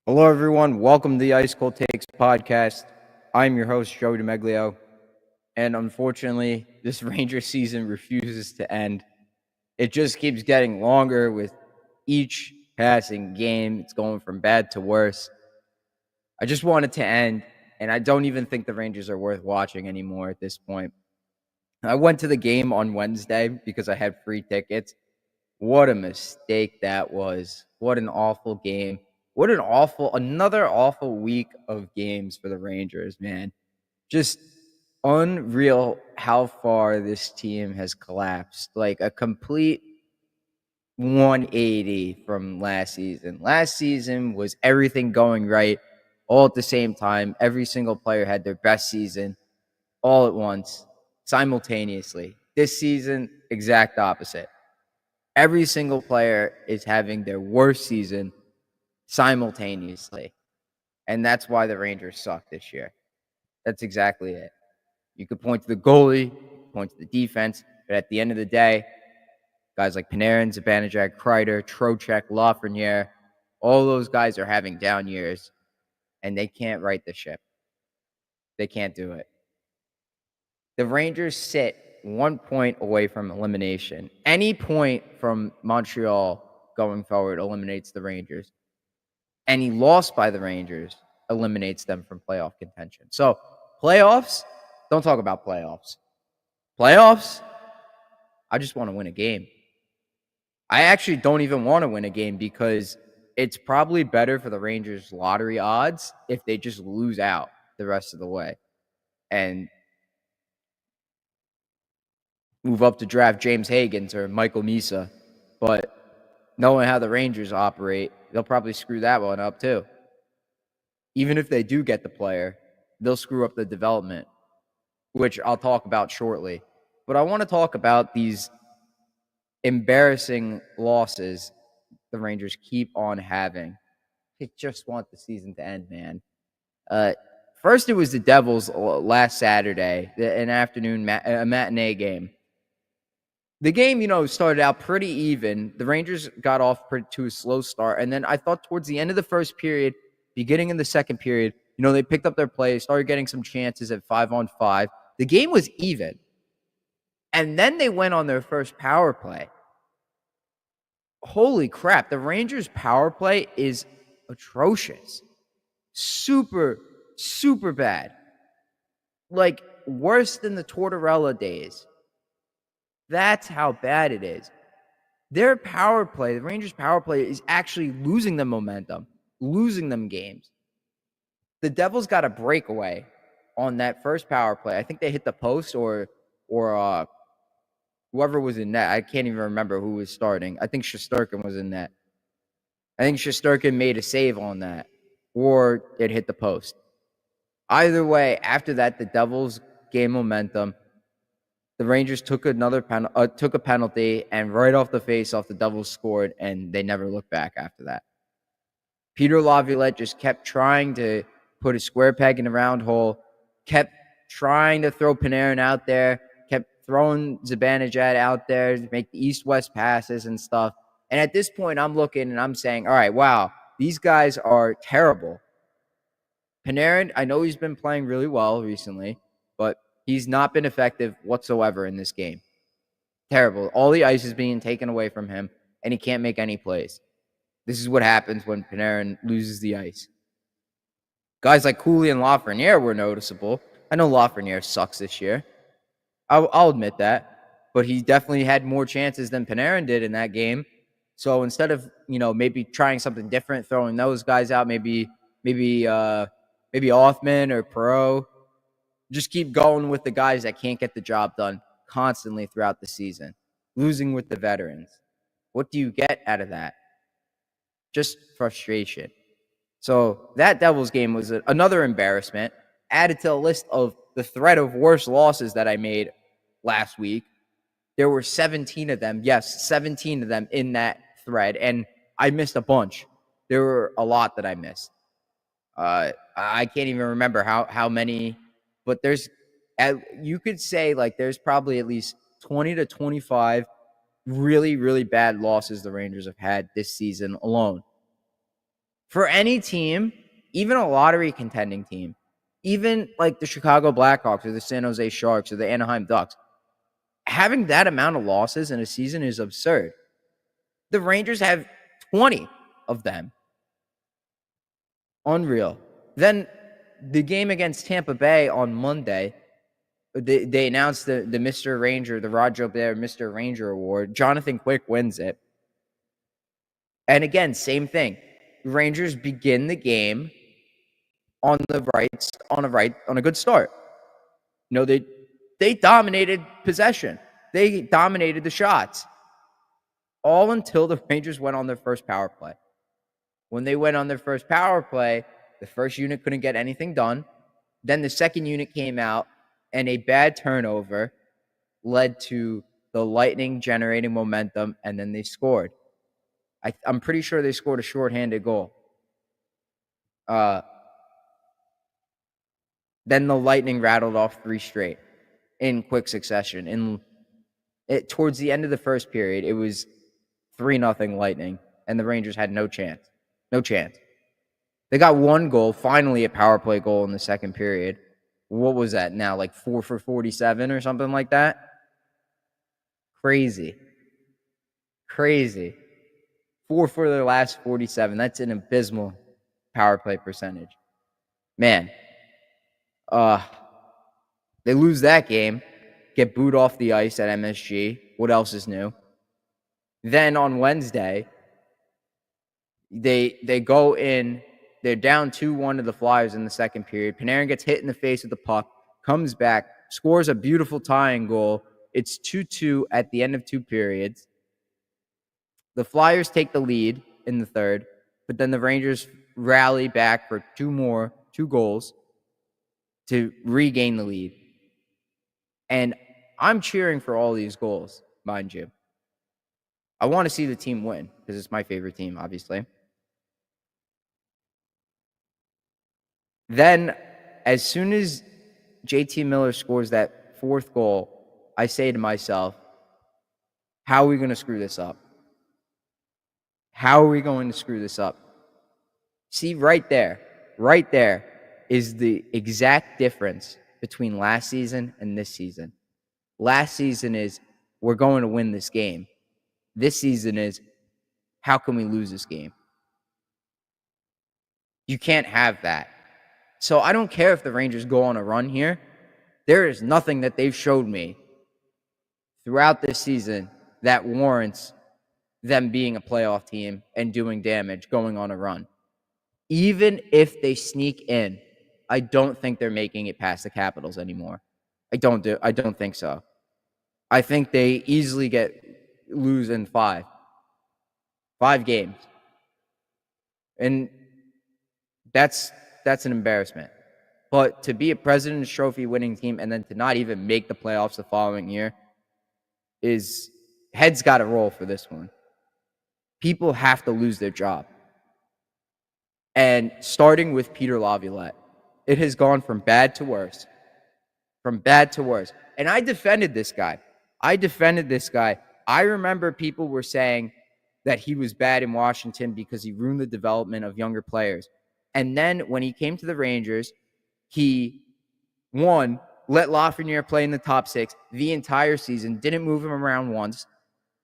Hello, everyone. Welcome to the Ice Cold Takes podcast. I'm your host, Joe DeMeglio, and unfortunately, this Ranger season refuses to end. It just keeps getting longer with each passing game. It's going from bad to worse. I just want it to end, and I don't even think the Rangers are worth watching anymore at this point. I went to the game on Wednesday because I had free tickets. What a mistake that was. What an awful game. Another awful week of games for the Rangers, man. Just unreal how far this team has collapsed. Like a complete 180 from last season. Last season was everything going right all at the same time. Every single player had their best season all at once, simultaneously. This season, exact opposite. Every single player is having their worst season simultaneously. And that's why the Rangers suck this year. That's exactly it. You could point to the goalie, point to the defense, but at the end of the day, guys like Panarin, Zibanejad, Kreider, Trocheck, Lafreniere, all those guys are having down years, and they can't right the ship. They can't do it. The Rangers sit 1 point away from elimination. Any point from Montreal going forward eliminates the Rangers. Any loss by the Rangers eliminates them from playoff contention. So, playoffs, don't talk about playoffs. Playoffs, I just want to win a game. I actually don't even want to win a game because it's probably better for the Rangers' lottery odds if they just lose out the rest of the way and move up to draft James Higgins or Michael Misa. But knowing how the Rangers operate, they'll probably screw that one up too. Even if they do get the player, they'll screw up the development, which I'll talk about shortly. But I want to talk about these embarrassing losses the Rangers keep on having. I just want the season to end, man. First, it was the Devils last Saturday, an afternoon matinee game. The game, started out pretty even. The Rangers got off to a slow start. And then I thought towards the end of the first period, beginning in the second period, they picked up their play, started getting some chances at 5-on-5. The game was even. And then they went on their first power play. Holy crap. The Rangers' power play is atrocious. Super, super bad. Like worse than the Tortorella days. That's how bad it is. Their power play, the Rangers' power play, is actually losing them momentum, losing them games. The Devils got a breakaway on that first power play. I think they hit the post or whoever was in net. I can't even remember who was starting. I think Shesterkin was in net. I think Shesterkin made a save on that, or it hit the post. Either way, after that, the Devils gained momentum. The Rangers took a penalty, and right off the face-off, the Devils scored, and they never looked back after that. Peter Laviolette just kept trying to put a square peg in a round hole, kept trying to throw Panarin out there, kept throwing Zibanejad out there to make the east-west passes and stuff. And at this point, I'm looking and I'm saying, all right, wow, these guys are terrible. Panarin, I know he's been playing really well recently, but he's not been effective whatsoever in this game. Terrible. All the ice is being taken away from him, and he can't make any plays. This is what happens when Panarin loses the ice. Guys like Cooley and Lafreniere were noticeable. I know Lafreniere sucks this year. I'll admit that. But he definitely had more chances than Panarin did in that game. So instead of, maybe trying something different, throwing those guys out, maybe Othman or Perot, just keep going with the guys that can't get the job done constantly throughout the season, losing with the veterans. What do you get out of that? Just frustration. So that Devils game was another embarrassment, added to the list of the threat of worst losses that I made last week. There were 17 of them. Yes, 17 of them in that thread, and I missed a bunch. There were a lot that I missed. I can't even remember how many, but you could say like there's probably at least 20 to 25 really, really bad losses the Rangers have had this season alone. For any team, even a lottery contending team, even like the Chicago Blackhawks or the San Jose Sharks or the Anaheim Ducks, having that amount of losses in a season is absurd. The Rangers have 20 of them. Unreal. Then the game against Tampa Bay on Monday, they announced the Mr. Ranger, the Roger Bear Mr. Ranger Award. Jonathan Quick wins it. And again, same thing. Rangers begin the game on a good start. They dominated possession. They dominated the shots. All until the Rangers went on their first power play. When they went on their first power play, the first unit couldn't get anything done. Then the second unit came out, and a bad turnover led to the Lightning generating momentum, and then they scored. I'm pretty sure they scored a shorthanded goal. Then the Lightning rattled off 3 straight in quick succession. Towards the end of the first period, it was 3-0 Lightning, and the Rangers had no chance. No chance. They got 1 goal, finally a power play goal in the second period. What was that now, like 4 for 47 or something like that? Crazy. 4 for their last 47. That's an abysmal power play percentage. Man. They lose that game, get booed off the ice at MSG. What else is new? Then on Wednesday, they go in. They're down 2-1 to the Flyers in the second period. Panarin gets hit in the face with the puck, comes back, scores a beautiful tying goal. It's 2-2 at the end of 2 periods. The Flyers take the lead in the third, but then the Rangers rally back for 2 goals to regain the lead. And I'm cheering for all these goals, mind you. I want to see the team win because it's my favorite team, obviously. Then, as soon as JT Miller scores that 4th goal, I say to myself, how are we going to screw this up? How are we going to screw this up? See, right there is the exact difference between last season and this season. Last season is, we're going to win this game. This season is, how can we lose this game? You can't have that. So I don't care if the Rangers go on a run here. There is nothing that they've showed me throughout this season that warrants them being a playoff team and doing damage, going on a run. Even if they sneak in, I don't think they're making it past the Capitals anymore. I don't think so. I think they easily lose in 5 games. And that's an embarrassment. But to be a President's Trophy winning team and then to not even make the playoffs the following year is, heads got to roll for this one. People have to lose their job. And starting with Peter Laviolette, it has gone from bad to worse. And I defended this guy. I remember people were saying that he was bad in Washington because he ruined the development of younger players. And then when he came to the Rangers, he, let Lafreniere play in the top 6 the entire season, didn't move him around once,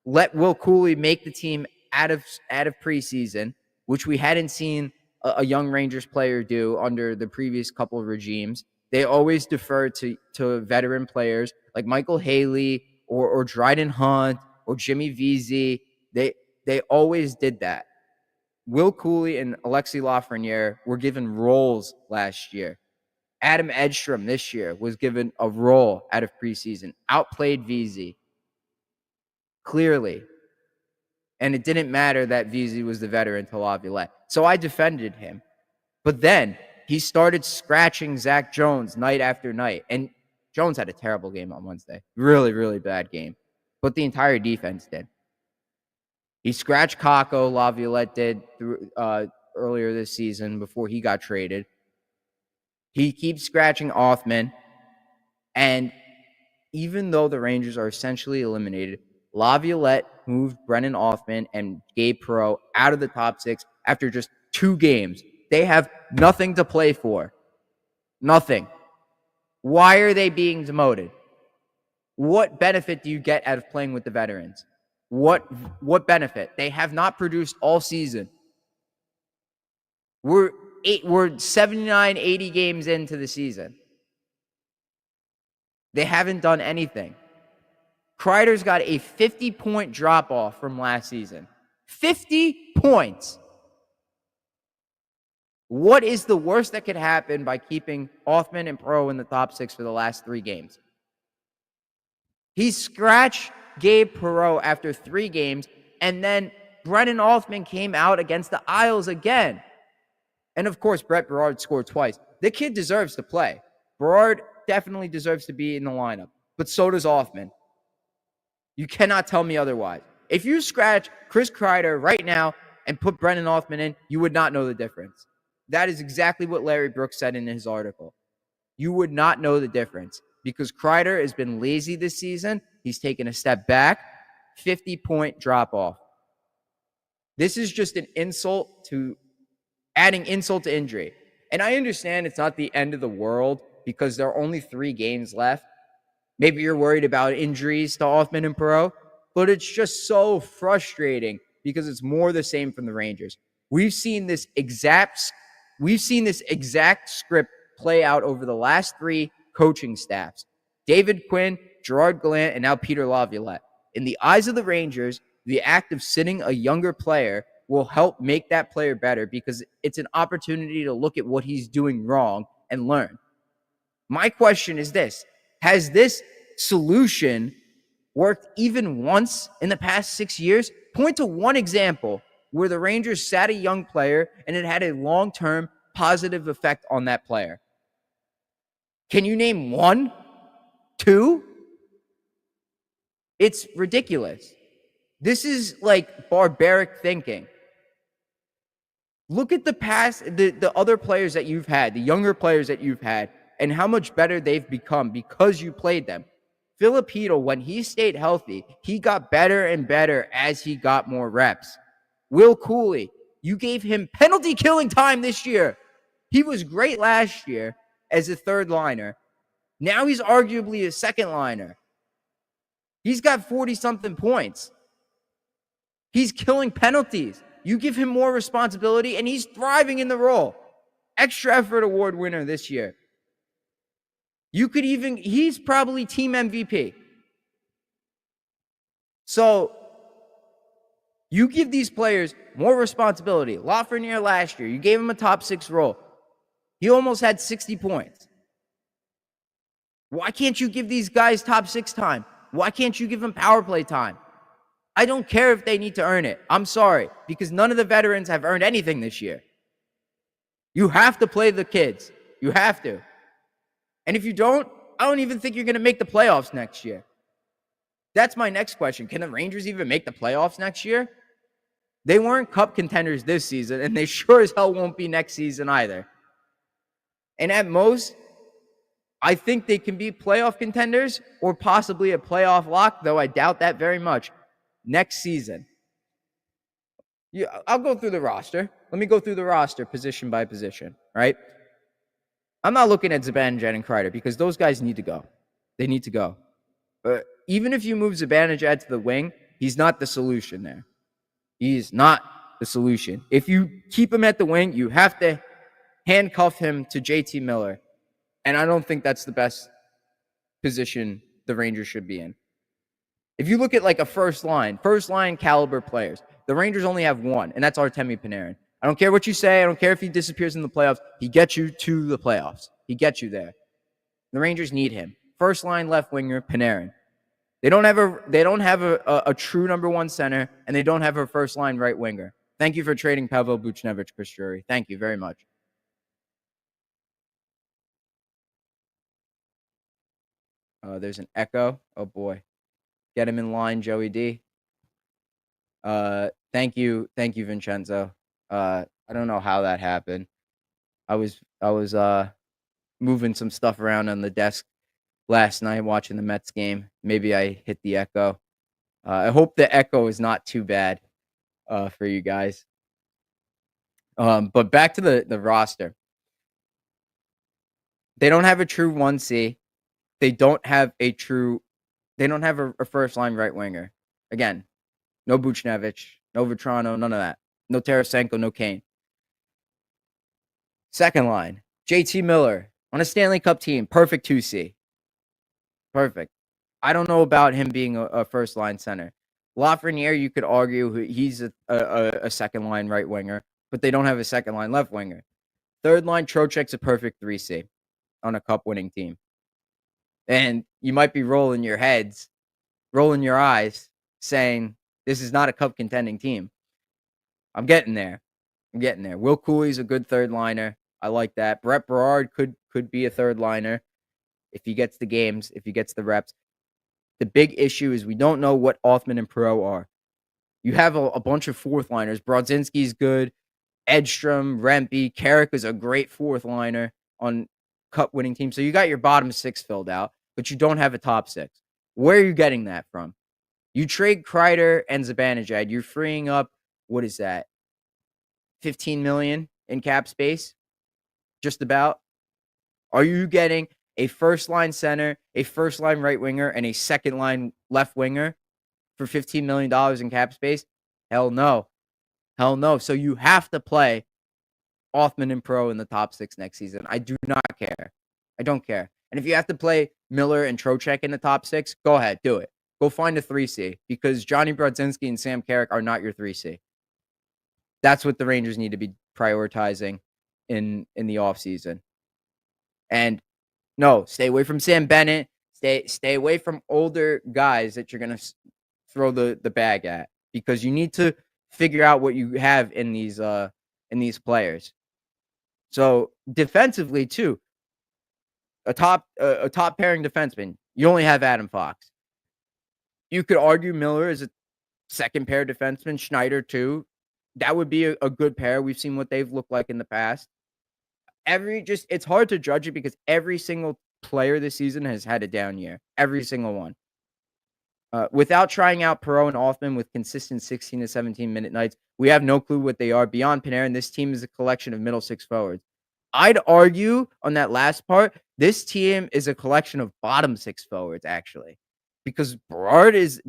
let Will Cooley make the team out of preseason, which we hadn't seen a young Rangers player do under the previous couple of regimes. They always defer to veteran players like Michael Haley or Dryden Hunt or Jimmy Vesey. They always did that. Will Cooley and Alexis Lafreniere were given roles last year. Adam Edstrom this year was given a role out of preseason, outplayed Vesey clearly. And it didn't matter that Vesey was the veteran to Laviolette. So I defended him. But then he started scratching Zach Jones night after night. And Jones had a terrible game on Wednesday. Really, really bad game. But the entire defense did. He scratched Kakko, Laviolette did earlier this season before he got traded. He keeps scratching Othman. And even though the Rangers are essentially eliminated, Laviolette moved Brennan Othman and Gabe Perreault out of the top 6 after just 2 games. They have nothing to play for. Nothing. Why are they being demoted? What benefit do you get out of playing with the veterans? What benefit? They have not produced all season. We're 79, 80 games into the season. They haven't done anything. Kreider's got a 50-point drop-off from last season. 50 points. What is the worst that could happen by keeping Othman and Pro in the top 6 for the last 3 games? He scratched Gabe Perreault after 3 games, and then Brennan Othman came out against the Isles again. And of course, Brett Berard scored twice. The kid deserves to play. Berard definitely deserves to be in the lineup, but so does Othman. You cannot tell me otherwise. If you scratch Chris Kreider right now and put Brennan Othman in, you would not know the difference. That is exactly what Larry Brooks said in his article. You would not know the difference because Kreider has been lazy this season. He's taken a step back, 50-point drop-off. This is just an insult to adding insult to injury. And I understand it's not the end of the world because there are only 3 games left. Maybe you're worried about injuries to Othman and Perreault, but it's just so frustrating because it's more the same from the Rangers. We've seen this exact script play out over the last 3 coaching staffs. David Quinn, Gerard Gallant, and now Peter Laviolette. In the eyes of the Rangers, the act of sitting a younger player will help make that player better because it's an opportunity to look at what he's doing wrong and learn. My question is this: has this solution worked even once in the past 6 years? Point to one example where the Rangers sat a young player and it had a long-term positive effect on that player. Can you name 1? 2? It's ridiculous. This is like barbaric thinking. Look at the past, the other players that you've had, the younger players that you've had, and how much better they've become because you played them. Filipino, when he stayed healthy, he got better and better as he got more reps. Will Cooley, you gave him penalty killing time this year. He was great last year as a third liner. Now he's arguably a second liner. He's got 40-something points. He's killing penalties. You give him more responsibility, and he's thriving in the role. Extra effort award winner this year. He's probably team MVP. So, you give these players more responsibility. Lafreniere last year, you gave him a top 6 role. He almost had 60 points. Why can't you give these guys top 6 time? Why can't you give them power play time? I don't care if they need to earn it. I'm sorry, because none of the veterans have earned anything this year. You have to play the kids. You have to. And if you don't, I don't even think you're going to make the playoffs next year. That's my next question. Can the Rangers even make the playoffs next year? They weren't cup contenders this season, and they sure as hell won't be next season either. And at most, I think they can be playoff contenders or possibly a playoff lock, though I doubt that very much. Next season. I'll go through the roster. Let me go through the roster position by position, right? I'm not looking at Zibanejad and Kreider because those guys need to go. They need to go. But even if you move Zibanejad to the wing, he's not the solution there. He's not the solution. If you keep him at the wing, you have to handcuff him to JT Miller. And I don't think that's the best position the Rangers should be in. If you look at like a first line caliber players, the Rangers only have one, and that's Artemi Panarin. I don't care what you say. I don't care if he disappears in the playoffs. He gets you to the playoffs. He gets you there. The Rangers need him. First line left winger, Panarin. They don't have a true number 1 center, and they don't have a first line right winger. Thank you for trading Pavel Buchnevich, Chris Drury. Thank you very much. There's an echo. Oh boy. Get him in line, Joey D. Thank you, Vincenzo. I don't know how that happened. I was moving some stuff around on the desk last night watching the Mets game. Maybe I hit the echo. I hope the echo is not too bad for you guys. But back to the roster. They don't have a true 1C. They don't have a first line right winger. Again, no Buchnevich, no Vetrano, none of that. No Tarasenko, no Kane. Second line, JT Miller on a Stanley Cup team. Perfect 2C. Perfect. I don't know about him being a first line center. Lafreniere, you could argue he's a second line right winger, but they don't have a second line left winger. Third line, Trocheck's a perfect 3C on a cup winning team. And you might be rolling your eyes, saying this is not a cup contending team. I'm getting there. Will Cooley's a good third liner. I like that. Brett Berard could be a third liner if he gets the games, if he gets the reps. The big issue is we don't know what Othman and Perreault are. You have a bunch of fourth liners. Brodzinski's good. Edstrom, Rempe, Carrick is a great fourth liner on cup winning teams. So you got your bottom six filled out, but you don't have a top six. Where are you getting that from? You trade Kreider and Zibanejad. You're freeing up, what is that? $15 million in cap space? Just about. Are you getting a first line center, a first line right winger, and a second line left winger for $15 million in cap space? Hell no. So you have to play Othman and Perreault in the top six next season. I do not care. I don't care. And if you have to play Miller and Trocheck in the top six, go ahead, do it. Go find a 3C because Johnny Brodzinski and Sam Carrick are not your 3C. That's what the Rangers need to be prioritizing in the offseason. And no, stay away from Sam Bennett. Stay away from older guys that you're going to throw the bag at because you need to figure out what you have in these players. So defensively too, a top pairing defenseman, you only have Adam Fox. You could argue Miller is a second pair defenseman, Schneider too. That would be a good pair. We've seen what they've looked like in the past. It's hard to judge it because every single player this season has had a down year. Every single one. Without trying out Perreault and Othman with consistent 16 to 17 minute nights, we have no clue what they are. Beyond Panarin, this team is a collection of middle six forwards. I'd argue on that last part, this team is a collection of bottom six forwards, actually. Because Berard is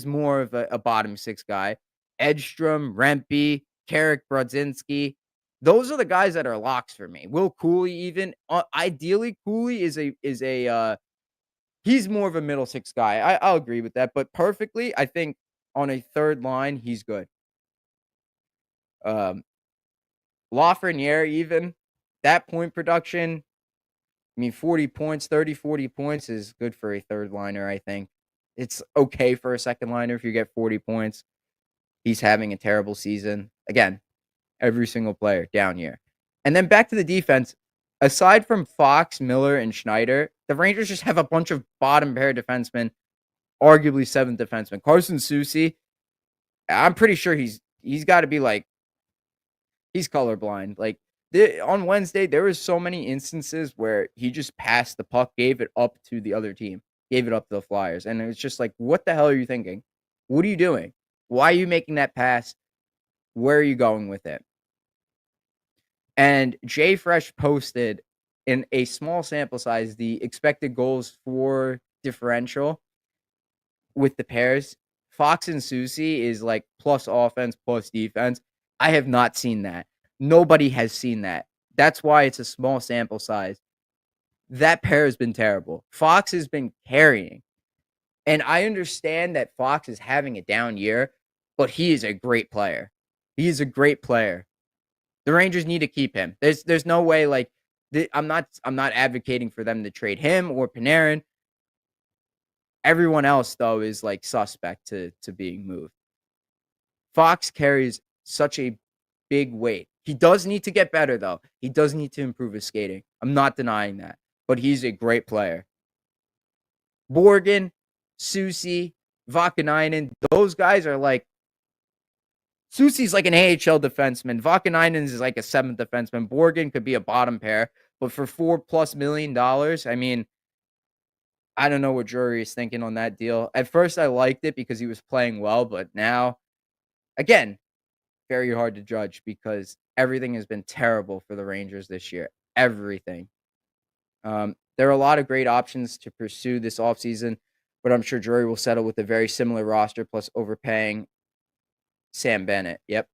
more of a bottom six guy. Edstrom, Rempe, Carrick, Brodzinski. Those are the guys that are locks for me. Will Cooley even. Ideally, Cooley is he's more of a middle six guy. I'll agree with that. But perfectly, I think on a third line, he's good. Lafreniere, even that point production, I mean, 40 points, 30, 40 points is good for a third liner, I think. It's okay for a second liner if you get 40 points. He's having a terrible season. Again, every single player down year. And then back to the defense. Aside from Fox, Miller, and Schneider, the Rangers just have a bunch of bottom pair defensemen, arguably seventh defenseman. Carson Soucy, I'm pretty sure he's got to be like, he's colorblind. Like, on Wednesday, there was so many instances where he just passed the puck, gave it up to the other team, gave it up to the Flyers. And it was just like, what the hell are you thinking? What are you doing? Why are you making that pass? Where are you going with it? And Jay Fresh posted in a small sample size the expected goals for differential with the pairs. Fox and Soucy is like plus offense, plus defense. I have not seen that. Nobody has seen that. That's why it's a small sample size. That pair has been terrible. Fox has been carrying. And I understand that Fox is having a down year, but he is a great player. He is a great player. The Rangers need to keep him. There's no way like I'm not advocating for them to trade him or Panarin. Everyone else though is like suspect to being moved. Fox carries such a big weight. He does need to get better though. He does need to improve his skating. I'm not denying that, but he's a great player. Borgen, Soucy, Vakanainen, those guys are like Soucy's like an AHL defenseman. Vakanainen is like a seventh defenseman. Borgen could be a bottom pair, but for $4+ million, I mean, I don't know what Drury is thinking on that deal. At first, I liked it because he was playing well, but now, again, very hard to judge because everything has been terrible for the Rangers this year. Everything. There are a lot of great options to pursue this offseason, but I'm sure Drury will settle with a very similar roster plus overpaying Sam Bennett. Yep.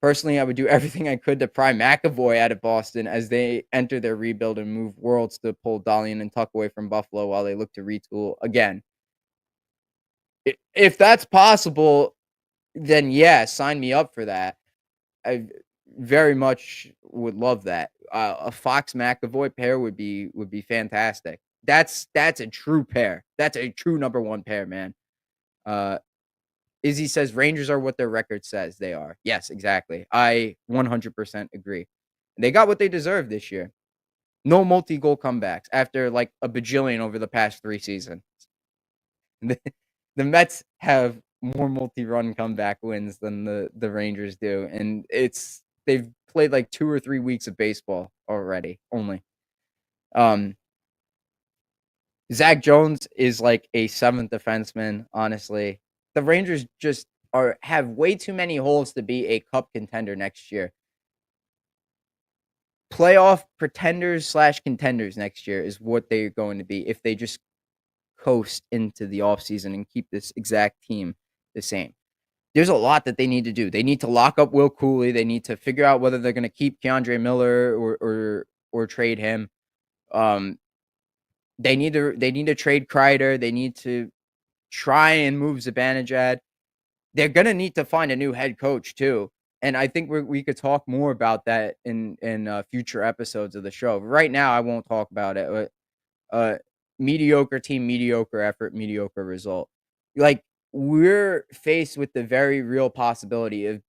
Personally, I would do everything I could to pry McAvoy out of Boston as they enter their rebuild and move worlds to pull Dahlian and Tuck away from Buffalo while they look to retool again. If that's possible, then yeah, sign me up for that. I very much would love that. A Fox McAvoy pair would be fantastic. That's a true pair. That's a true number one pair, man. Izzy says Rangers are what their record says they are. Yes, exactly. I 100% agree. They got what they deserved this year. No multi-goal comebacks after like a bajillion over the past 3 seasons. The Mets have more multi-run comeback wins than the Rangers do, and they've played like 2 or 3 weeks of baseball already only. Zach Jones is like a 7th defenseman, honestly. The Rangers just have way too many holes to be a cup contender next year. Playoff pretenders / contenders next year is what they're going to be if they just coast into the offseason and keep this exact team the same. There's a lot that they need to do. They need to lock up Will Cooley. They need to figure out whether they're going to keep Keandre Miller or trade him. They need to trade Kreider. They need to try and move Zibanejad. They're going to need to find a new head coach too. And I think we could talk more about that in future episodes of the show. Right now, I won't talk about it. Mediocre team, mediocre effort, mediocre result. Like, we're faced with the very real possibility of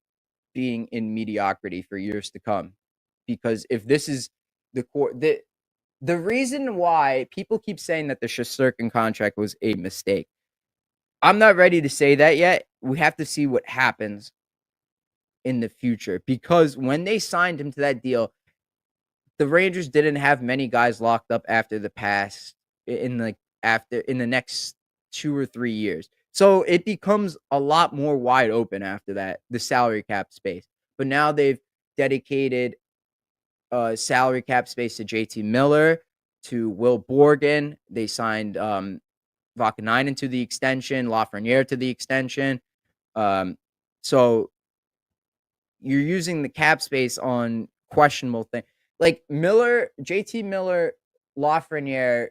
being in mediocrity for years to come. Because if this is the core, the reason why people keep saying that the Shesterkin contract was a mistake, I'm not ready to say that yet. We have to see what happens in the future. Because when they signed him to that deal, the Rangers didn't have many guys locked up after the next 2 or 3 years. So it becomes a lot more wide open after that, the salary cap space. But now they've dedicated salary cap space to JT Miller, to Will Borgen. They signed Vakanainen to the extension, Lafreniere to the extension. So you're using the cap space on questionable things. Like Miller, JT Miller, Lafreniere,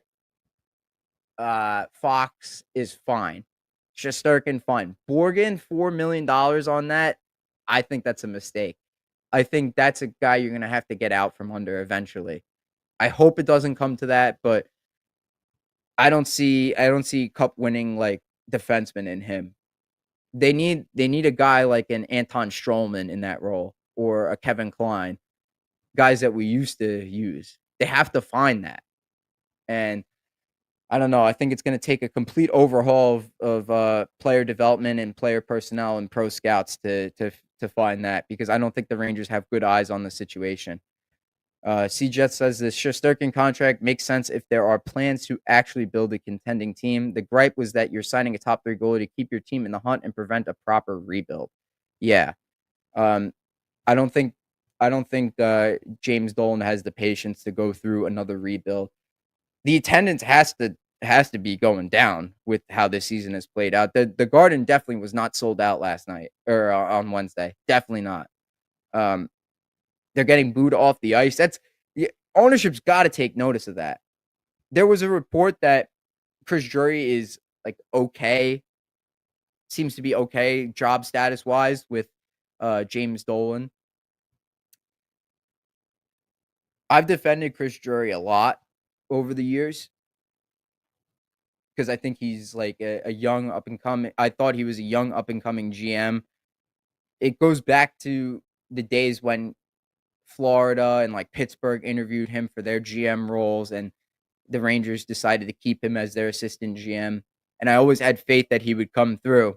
Fox is fine. Shesterkin, fine. Borgen, $4 million on that. I think that's a mistake. I think that's a guy you're going to have to get out from under eventually. I hope it doesn't come to that, but I don't see cup winning like defenseman in him. They need a guy like an Anton Stroman in that role or a Kevin Klein, guys that we used to use. They have to find that. And I don't know. I think it's going to take a complete overhaul of player development and player personnel and pro scouts to find that, because I don't think the Rangers have good eyes on the situation. CJet says the Shesterkin contract makes sense if there are plans to actually build a contending team. The gripe was that you're signing a top 3 goalie to keep your team in the hunt and prevent a proper rebuild. Yeah. I don't think James Dolan has the patience to go through another rebuild. The attendance has to be going down with how this season has played out. The Garden definitely was not sold out last night or on Wednesday. Definitely not. They're getting booed off the ice. Ownership's got to take notice of that. There was a report that Chris Drury is like okay, seems to be okay job status wise with James Dolan. I've defended Chris Drury a lot over the years because I think he's like a young up and coming. I thought he was a young up and coming GM. It goes back to the days when Florida and like Pittsburgh interviewed him for their GM roles, and the Rangers decided to keep him as their assistant GM. And I always had faith that he would come through.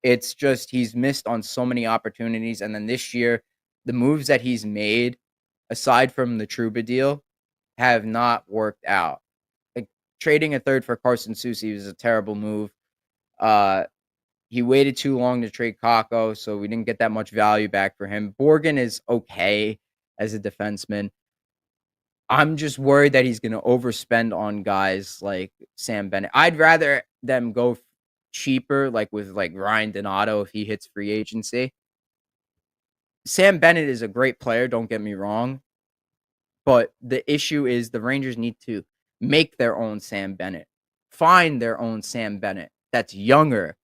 It's just he's missed on so many opportunities. And then this year, the moves that he's made, aside from the Trouba deal, have not worked out. Like trading a third for Carson Soucy was a terrible move. He waited too long to trade Kako, so we didn't get that much value back for him. Borgen is okay as a defenseman. I'm just worried that he's going to overspend on guys like Sam Bennett. I'd rather them go cheaper, like with like Ryan Donato if he hits free agency. Sam Bennett is a great player, don't get me wrong. But the issue is the Rangers need to make their own Sam Bennett. Find their own Sam Bennett that's younger,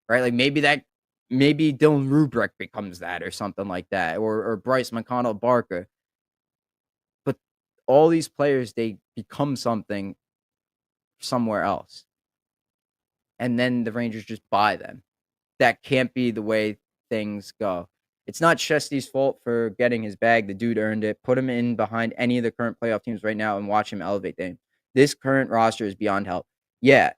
right? Like maybe Dylan Rubrick becomes that or something like that, or Bryce McConnell Barker. But all these players, they become something somewhere else. And then the Rangers just buy them. That can't be the way things go. It's not Shesty's fault for getting his bag. The dude earned it. Put him in behind any of the current playoff teams right now and watch him elevate them. This current roster is beyond help. Yeah.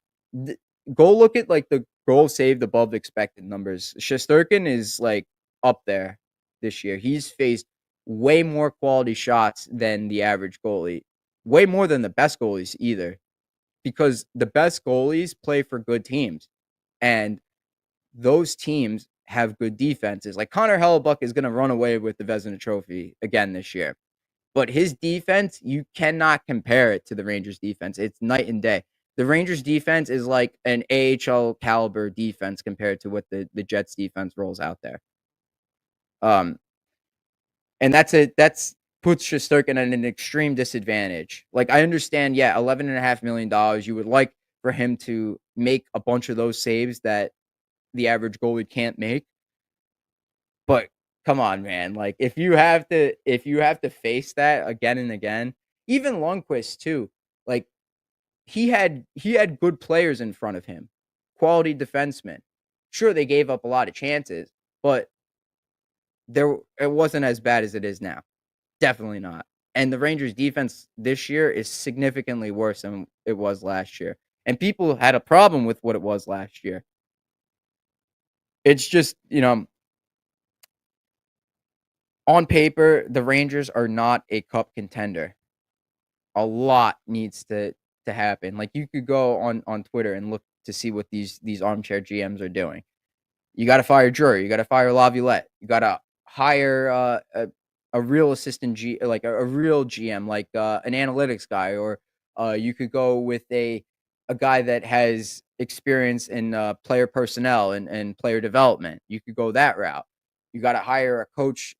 Go look at like the goal saved above expected numbers. Shesterkin is like up there this year. He's faced way more quality shots than the average goalie. Way more than the best goalies either. Because the best goalies play for good teams. And those teams have good defenses. Like Connor Hellebuck is going to run away with the Vezina Trophy again this year. But his defense, you cannot compare it to the Rangers defense. It's night and day. The Rangers defense is like an AHL caliber defense compared to what the Jets defense rolls out there. And that's puts Shesterkin at an extreme disadvantage. Like I understand, yeah, $11.5 million. You would like for him to make a bunch of those saves that the average goalie can't make. But come on, man. Like if you have to face that again and again, even Lundqvist too. Like he had good players in front of him, quality defensemen. Sure, they gave up a lot of chances, but it wasn't as bad as it is now. Definitely not. And the Rangers defense this year is significantly worse than it was last year. And people had a problem with what it was last year. It's just, on paper, the Rangers are not a cup contender. A lot needs to happen. Like you could go on Twitter and look to see what these armchair GMs are doing. You got to fire Drury. You got to fire Laviolette. You got to hire a real assistant like a real GM, like an analytics guy, or you could go with a guy that has experience in player personnel and player development. You could go that route. You got to hire a coach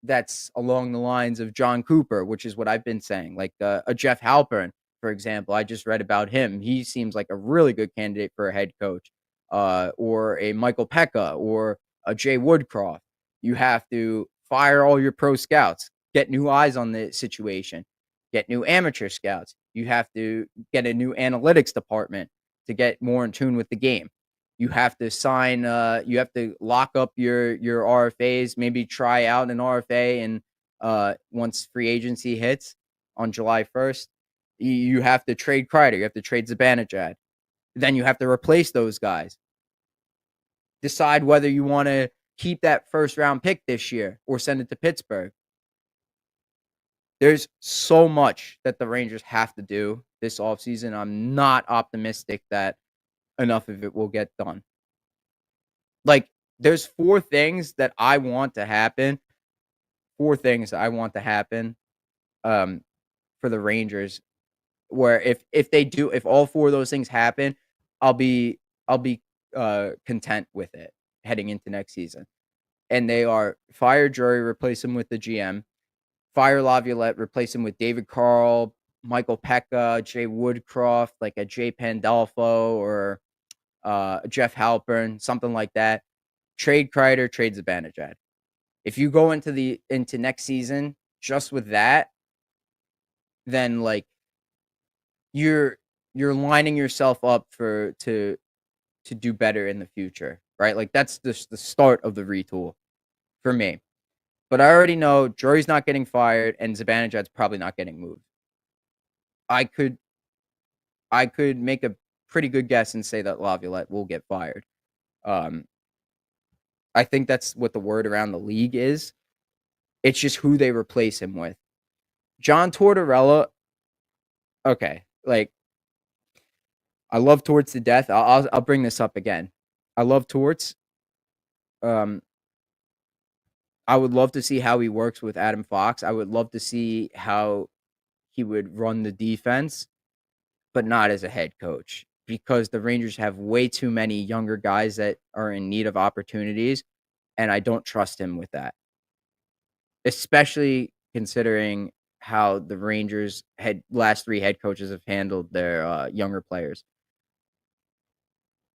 that's along the lines of John Cooper, which is what I've been saying, like a Jeff Halpern, for example. I just read about him. He seems like a really good candidate for a head coach, or a Michael Pekka or a Jay Woodcroft. You have to fire all your pro scouts, get new eyes on the situation, get new amateur scouts. You have to get a new analytics department to get more in tune with the game. You have to sign, you have to lock up your RFAs, maybe try out an RFA, and once free agency hits on July 1st, you have to trade Kreider, you have to trade Zibanejad. Then you have to replace those guys. Decide whether you want to keep that first round pick this year or send it to Pittsburgh. There's so much that the Rangers have to do this offseason. I'm not optimistic that enough of it will get done. Like, there's 4 things that I want to happen. 4 things I want to happen for the Rangers, where if all 4 of those things happen, I'll be content with it heading into next season. And they are fire Drury, replace him with the GM, fire Laviolette, replace him with David Carl, Michael Pekka, Jay Woodcroft, like a Jay Pandolfo or Jeff Halpern, something like that. Trade Kreider, trade Zibanejad. If you go into next season just with that, then like you're lining yourself up to do better in the future, right? Like that's the start of the retool for me. But I already know Drury's not getting fired and Zibanejad's probably not getting moved. I could make a pretty good guess and say that Laviolette will get fired. I think that's what the word around the league is. It's just who they replace him with. John Tortorella, okay, like I love Torts to death. I'll bring this up again. I love Torts. Um, I would love to see how he works with Adam Fox. I would love to see how he would run the defense, but not as a head coach because the Rangers have way too many younger guys that are in need of opportunities, and I don't trust him with that, especially considering how the Rangers last 3 head coaches have handled their younger players.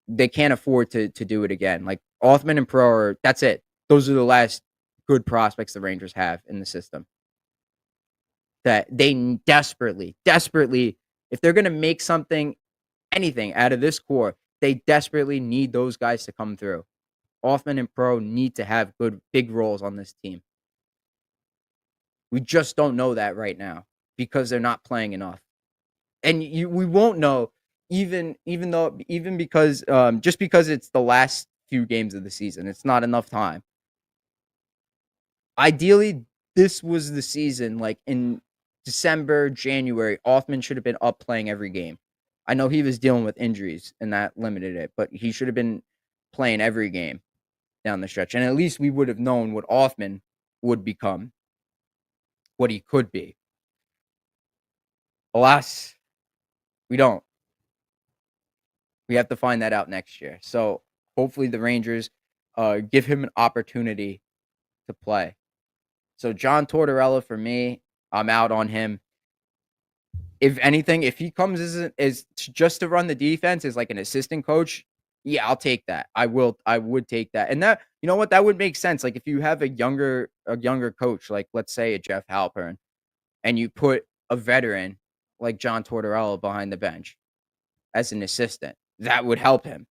They can't afford to do it again. Like Othman and Pro that's it. Those are the last good prospects the Rangers have in the system. That they desperately, desperately, if they're gonna make anything out of this core, they desperately need those guys to come through. Othman and Pro need to have good big roles on this team. We just don't know that right now because they're not playing enough. And we won't know even because just because it's the last few games of the season. It's not enough time. Ideally, this was the season like in December, January, Othman should have been up playing every game. I know he was dealing with injuries and that limited it, but he should have been playing every game down the stretch. And at least we would have known what Othman would become, what he could be. Alas, we don't. We have to find that out next year. So hopefully the Rangers give him an opportunity to play. So John Tortorella for me, I'm out on him. If anything, if he comes as just to run the defense as like an assistant coach, yeah, I'll take that. I would take that. And that, you know what, that would make sense. Like if you have a younger coach, like let's say a Jeff Halpern, and you put a veteran like John Tortorella behind the bench as an assistant, that would help him.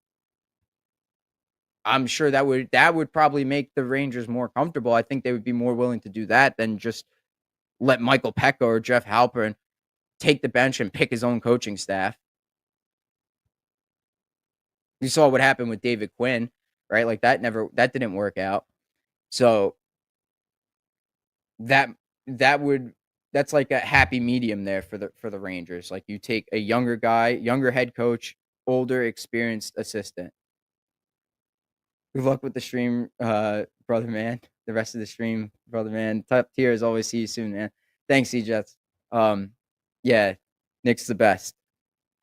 I'm sure that would probably make the Rangers more comfortable. I think they would be more willing to do that than just let Michael Pekka or Jeff Halpern take the bench and pick his own coaching staff. You saw what happened with David Quinn, right? Like that didn't work out. So that that's like a happy medium there for the Rangers. Like you take a younger guy, younger head coach, older experienced assistant. Good luck with the stream, brother man. The rest of the stream, brother man. Top tier as always. See you soon, man. Thanks, C-Jets. Yeah, Nick's the best.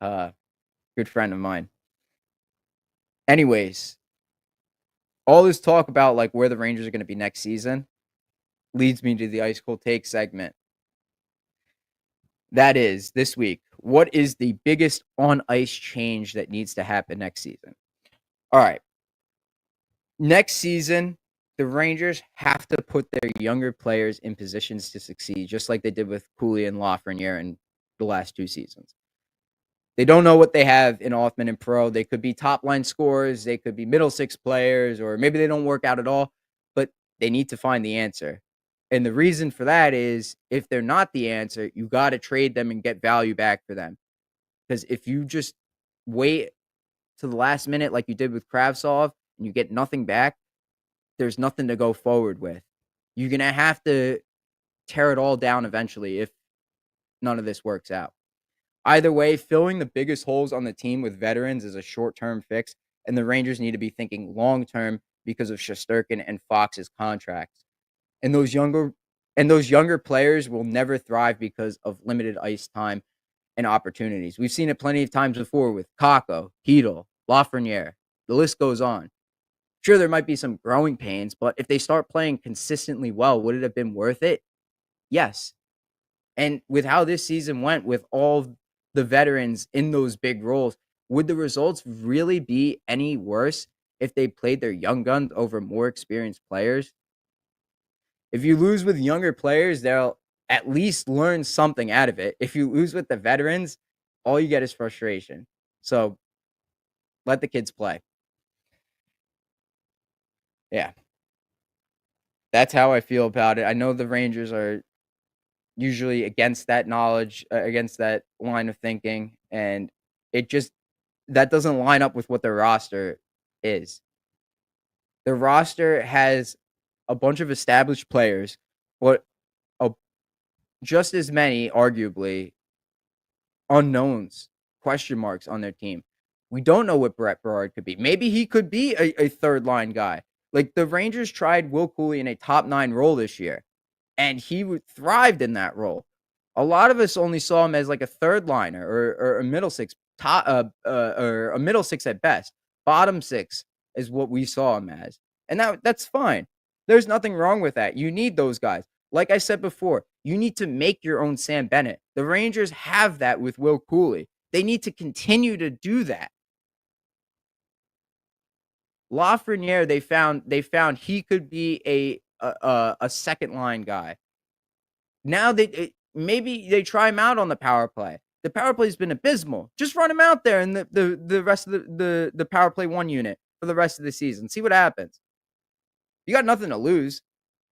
Good friend of mine. Anyways, all this talk about like where the Rangers are going to be next season leads me to the ice cold take segment. That is this week. What is the biggest on ice change that needs to happen next season? All right. Next season, the Rangers have to put their younger players in positions to succeed, just like they did with Cooley and Lafreniere in the last 2 seasons. They don't know what they have in Othman and Pro. They could be top line scorers, they could be middle six players, or maybe they don't work out at all, but they need to find the answer. And the reason for that is if they're not the answer, you got to trade them and get value back for them. Because if you just wait to the last minute like you did with Kravtsov and you get nothing back, there's nothing to go forward with. You're going to have to tear it all down eventually if none of this works out. Either way, filling the biggest holes on the team with veterans is a short-term fix, and the Rangers need to be thinking long-term because of Shesterkin and Fox's contracts. And those younger players will never thrive because of limited ice time and opportunities. We've seen it plenty of times before with Kakko, Hedl, Lafreniere. The list goes on. Sure, there might be some growing pains, but if they start playing consistently well, would it have been worth it? Yes. And with how this season went, with all the veterans in those big roles, would the results really be any worse if they played their young guns over more experienced players? If you lose with younger players, they'll at least learn something out of it. If you lose with the veterans, all you get is frustration. So let the kids play. Yeah. That's how I feel about it. I know the Rangers are usually against that knowledge, against that line of thinking, and it just that doesn't line up with what their roster is. The roster has a bunch of established players, but a, just as many, arguably, unknowns, question marks on their team. We don't know what Brett Berard could be. Maybe he could be a third line guy. Like the Rangers tried Will Cooley in a top 9 role this year, and he thrived in that role. A lot of us only saw him as like a third liner or a middle six, or a middle six at best. Bottom six is what we saw him as, and that's fine. There's nothing wrong with that. You need those guys. Like I said before, you need to make your own Sam Bennett. The Rangers have that with Will Cooley. They need to continue to do that. Lafreniere, they found he could be a second line guy. Now maybe they try him out on the power play. The power play's been abysmal. Just run him out there in the rest of the power play 1 unit for the rest of the season. See what happens. You got nothing to lose.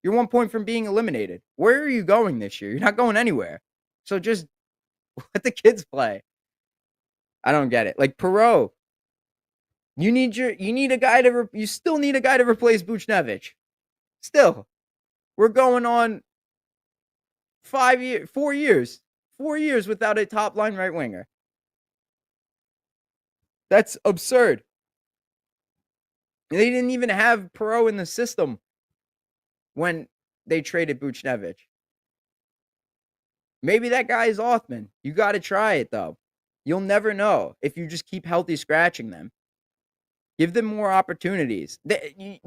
You're 1 point from being eliminated. Where are you going this year? You're not going anywhere. So just let the kids play. I don't get it. Like Perreault, you still need a guy to replace Buchnevich. Still, we're going on 4 years, 4 years without a top line right winger. That's absurd. They didn't even have Perreault in the system when they traded Buchnevich. Maybe that guy is Othman. You got to try it though. You'll never know if you just keep healthy scratching them. Give them more opportunities.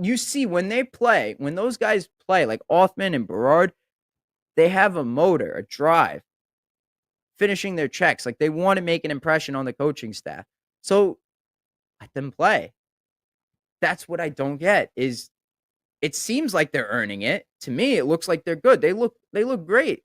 You see when those guys play, like Othman and Berard, they have a motor, a drive, finishing their checks. Like they want to make an impression on the coaching staff. So let them play. That's what I don't get is it seems like they're earning it. To me, it looks like they're good. They look great.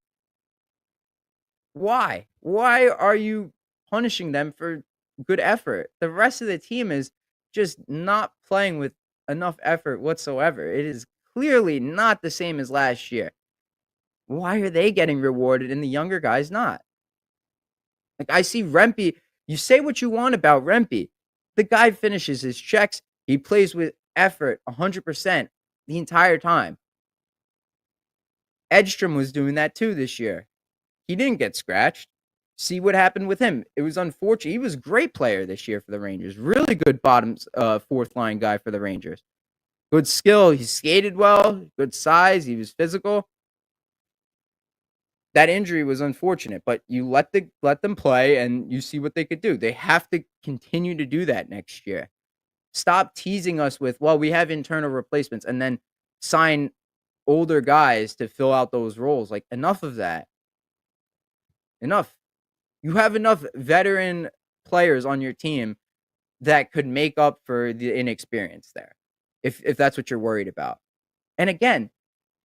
Why? Why are you punishing them for good effort? The rest of the team is just not playing with enough effort whatsoever. It is clearly not the same as last year. Why are they getting rewarded and the younger guys not? Like I see Rempe, you say what you want about Rempe. The guy finishes his checks. He plays with effort 100% the entire time. Edstrom was doing that too this year. He didn't get scratched. See what happened with him. It was unfortunate. He was a great player this year for the Rangers. Really good fourth line guy for the Rangers. Good skill. He skated well. Good size. He was physical. That injury was unfortunate, but you let them play and you see what they could do. They have to continue to do that next year. Stop teasing us with, well, we have internal replacements and then sign older guys to fill out those roles. Like enough of that. Enough. You have enough veteran players on your team that could make up for the inexperience there, if that's what you're worried about. And again,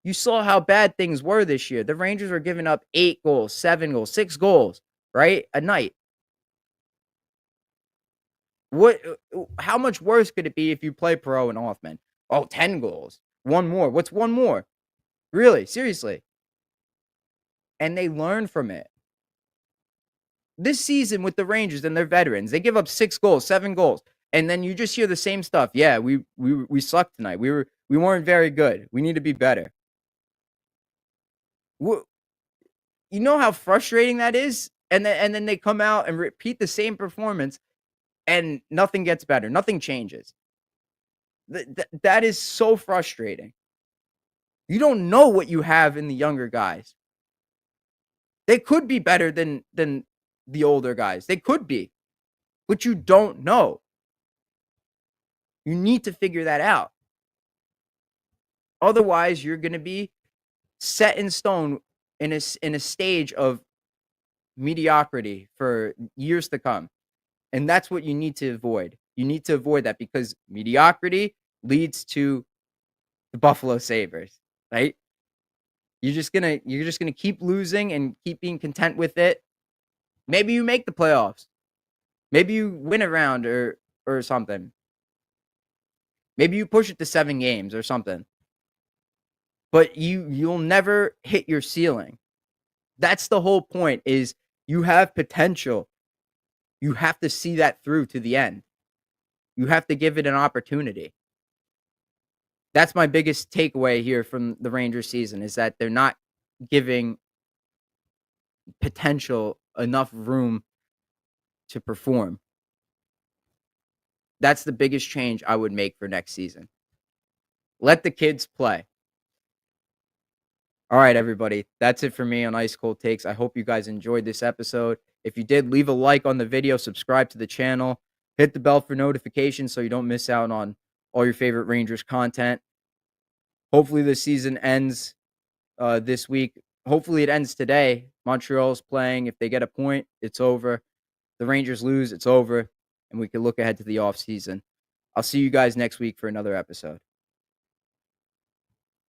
you saw how bad things were this year. The Rangers were giving up 8 goals, 7 goals, 6 goals, right? A night. How much worse could it be if you play Perreault and Hoffman? Oh, 10 goals. One more. What's one more? Really? Seriously. And they learn from it. This season with the Rangers and their veterans, they give up 6 goals, 7 goals. And then you just hear the same stuff. Yeah, we sucked tonight. We weren't very good. We need to be better. You know how frustrating that is? And then they come out and repeat the same performance and nothing gets better. Nothing changes. That is so frustrating. You don't know what you have in the younger guys. They could be better than the older guys. They could be. But you don't know. You need to figure that out. Otherwise, you're going to be set in stone in a stage of mediocrity for years to come. And that's what you need to avoid. You need to avoid that because mediocrity leads to the Buffalo Sabres, right? You're just gonna keep losing and keep being content with it. Maybe you make the playoffs. Maybe you win a round or something. Maybe you push it to 7 games or something. But you'll never hit your ceiling. That's the whole point is you have potential. You have to see that through to the end. You have to give it an opportunity. That's my biggest takeaway here from the Rangers season is that they're not giving potential enough room to perform. That's the biggest change I would make for next season. Let the kids play. All right, everybody. That's it for me on Ice Cold Takes. I hope you guys enjoyed this episode. If you did, leave a like on the video, subscribe to the channel, hit the bell for notifications so you don't miss out on all your favorite Rangers content. Hopefully the season ends this week. Hopefully it ends today. Montreal's playing. If they get a point, it's over. The Rangers lose, it's over, and we can look ahead to the offseason. I'll see you guys next week for another episode.